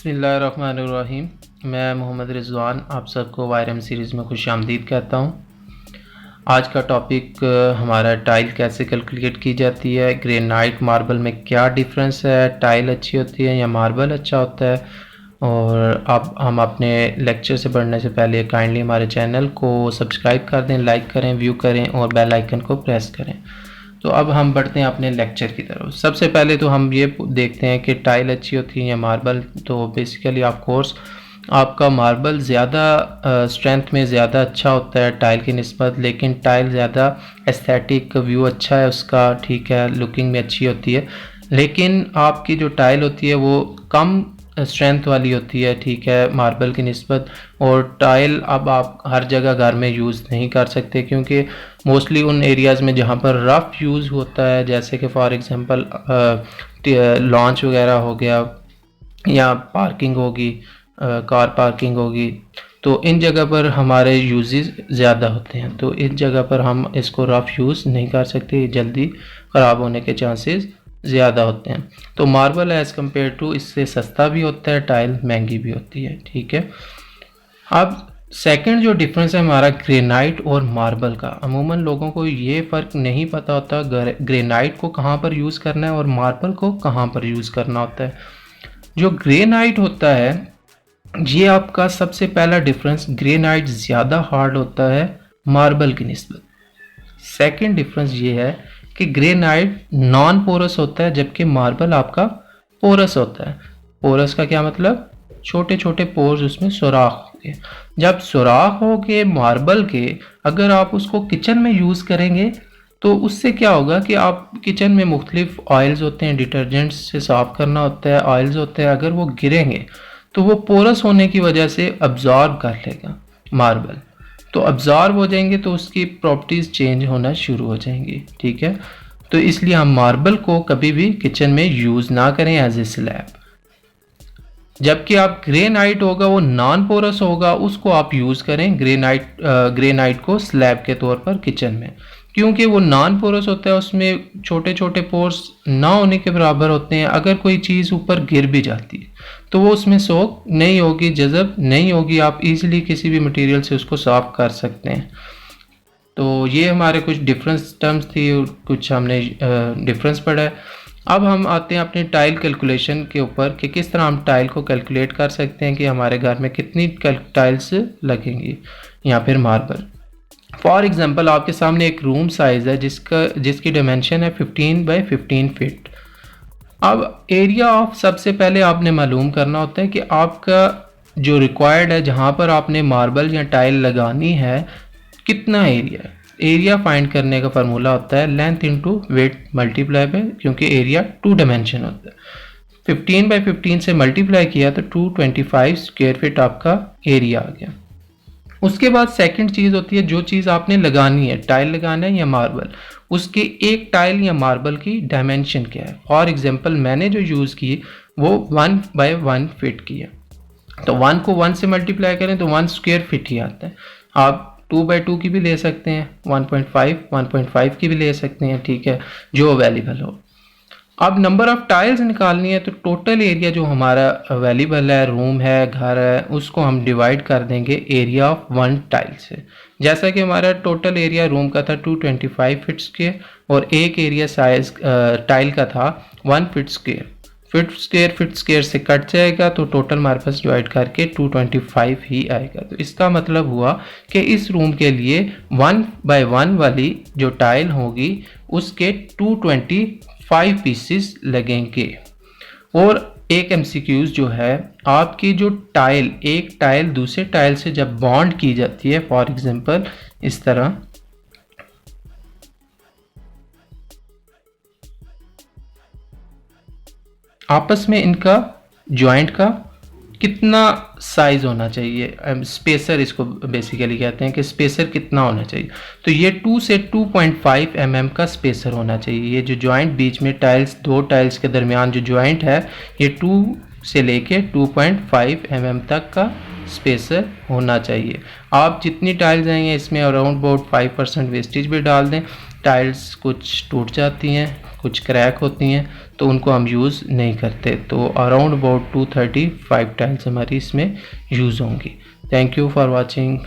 बिस्मिल्लाहिर्रहमानिर्रहीम। मैं मोहम्मद रिज़वान आप सबको वायरम सीरीज़ में खुश आमदीद कहता हूँ। आज का टॉपिक हमारा टाइल कैसे कैलकुलेट की जाती है, ग्रेनाइट मार्बल में क्या डिफरेंस है, टाइल अच्छी होती है या मार्बल अच्छा होता है। और अब हम अपने लेक्चर से बढ़ने से पहले काइंडली हमारे चैनल को सब्सक्राइब कर दें, लाइक करें, व्यू करें और बेल आइकन को प्रेस करें। तो अब हम बढ़ते हैं अपने लेक्चर की तरफ। सबसे पहले तो हम ये देखते हैं कि टाइल अच्छी होती है या मार्बल। तो बेसिकली ऑफ कोर्स आपका मार्बल ज़्यादा स्ट्रेंथ में ज़्यादा अच्छा होता है टाइल की निस्बत, लेकिन टाइल ज़्यादा एस्थेटिक व्यू अच्छा है उसका, ठीक है, लुकिंग में अच्छी होती है। लेकिन आपकी जो टाइल होती है वो कम स्ट्रेंथ वाली होती है, ठीक है, मार्बल की निस्बत। और टाइल अब आप हर जगह घर में यूज़ नहीं कर सकते, क्योंकि मोस्टली उन एरियाज़ में जहाँ पर रफ़ यूज़ होता है, जैसे कि फॉर एग्ज़ाम्पल लॉन्च वगैरह हो गया या पार्किंग होगी, कार पार्किंग होगी, तो इन जगह पर हमारे यूजेस ज़्यादा होते हैं। तो इस जगह पर हम इसको रफ़ यूज़ नहीं कर सकते, जल्दी ख़राब होने के चांसेस ज़्यादा होते हैं। तो मार्बल एज़ कम्पेयर टू इससे सस्ता भी होता है, टाइल महंगी भी होती है, ठीक है। अब सेकंड जो डिफरेंस है हमारा ग्रेनाइट और मार्बल का। अमूमन लोगों को ये फ़र्क नहीं पता होता ग्रेनाइट को कहाँ पर यूज़ करना है और मार्बल को कहाँ पर यूज़ करना होता है। जो ग्रेनाइट होता है, ये आपका सबसे पहला डिफरेंस, ग्रेनाइट ज़्यादा हार्ड होता है मार्बल की निस्बत। सेकंड डिफरेंस ये है कि ग्रेनाइट नॉन पोरस होता है, जबकि मार्बल आपका पोरस होता है। पोरस का क्या मतलब? छोटे छोटे पोर्स, उसमें सुराख होंगे। जब सुराख होंगे मार्बल के, अगर आप उसको किचन में यूज़ करेंगे तो उससे क्या होगा कि आप किचन में मुख्तलिफ ऑयल्स होते हैं, डिटर्जेंट्स से साफ़ करना होता है, ऑयल्स होते हैं, अगर वो गिरेंगे तो वो पोरस होने की वजह से अब्जॉर्ब कर लेगा मार्बल। तो अब्जॉर्ब हो जाएंगे तो उसकी प्रॉपर्टीज़ चेंज होना शुरू हो जाएंगी, ठीक है। तो इसलिए हम मार्बल को कभी भी किचन में यूज़ ना करें एज ए स्लैब। जबकि आप ग्रेनाइट होगा वो नॉन पोरस होगा, उसको आप यूज़ करें ग्रेनाइट को स्लैब के तौर पर किचन में, क्योंकि वो नॉन पोरस होता है, उसमें छोटे छोटे पोर्स ना होने के बराबर होते हैं। अगर कोई चीज़ ऊपर गिर भी जाती है तो वो उसमें सोख नहीं होगी, जज़ब नहीं होगी, आप इजीली किसी भी मटेरियल से उसको साफ कर सकते हैं। तो ये हमारे कुछ डिफरेंस टर्म्स थी और कुछ हमने डिफरेंस पढ़ा है। अब हम आते हैं अपनी टाइल कैलकुलेशन के ऊपर कि किस तरह हम टाइल को कैलकुलेट कर सकते हैं कि हमारे घर में कितनी टाइल्स लगेंगी या फिर मार्बल। फॉर एग्जांपल आपके सामने एक रूम साइज़ है जिसकी डायमेंशन है 15 बाई 15 फीट। अब एरिया ऑफ सबसे पहले आपने मालूम करना होता है कि आपका जो रिक्वायर्ड है, जहाँ पर आपने मार्बल या टाइल लगानी है, कितना एरिया है। एरिया फाइंड करने का फार्मूला होता है length into weight multiply by, क्योंकि एरिया 2 डायमेंशन होता है। 15 बाई 15 से मल्टीप्लाई किया तो 225 स्क्वायर फीट आपका एरिया आ गया। उसके बाद सेकंड चीज़ होती है, जो चीज़ आपने लगानी है, टाइल लगाना है या मार्बल, उसके एक टाइल या मार्बल की डायमेंशन क्या है। फॉर एग्जांपल मैंने जो यूज़ की वो 1 बाई 1 फीट की है, तो 1 को 1 से मल्टीप्लाई करें तो 1 स्क्वायर फीट ही आता है। आप 2 बाई 2 की भी ले सकते हैं, 1.5 की भी ले सकते हैं, ठीक है, जो अवेलेबल हो। अब नंबर ऑफ टाइल्स निकालनी है तो टोटल एरिया जो हमारा अवेलेबल है, रूम है, घर है, उसको हम डिवाइड कर देंगे एरिया ऑफ 1 टाइल से। जैसा कि हमारा टोटल एरिया रूम का था 225 फीट स्क्वायर और एक एरिया साइज टाइल का था 1 फीट स्क्वायर। फीट स्क्वायर से कट जाएगा तो टोटल हमारे पास डिवाइड करके 225 ही आएगा। तो इसका मतलब हुआ कि इस रूम के लिए 1 बाई 1 वाली जो टाइल होगी उसके 225 पीसेस लगेंगे। और एक एमसीक्यूज जो है, आपकी जो टाइल, एक टाइल दूसरे टाइल से जब बॉन्ड की जाती है, फॉर एग्जांपल इस तरह, आपस में इनका जॉइंट का कितना साइज होना चाहिए, स्पेसर इसको बेसिकली कहते हैं कि स्पेसर कितना होना चाहिए। तो ये 2 से 2.5 mm का स्पेसर होना चाहिए। ये जो जॉइंट बीच में टाइल्स, दो टाइल्स के दरमियान जो जॉइंट है, ये 2 से लेके 2.5 mm तक का स्पेसर होना चाहिए। आप जितनी टाइल्स आएंगे इसमें अराउंड अबाउट 5% वेस्टेज भी डाल दें। टाइल्स कुछ टूट जाती हैं, कुछ क्रैक होती हैं, तो उनको हम यूज़ नहीं करते। तो अराउंड अबाउट 235 टाइल्स हमारी इसमें यूज़ होंगी। Thank you for watching.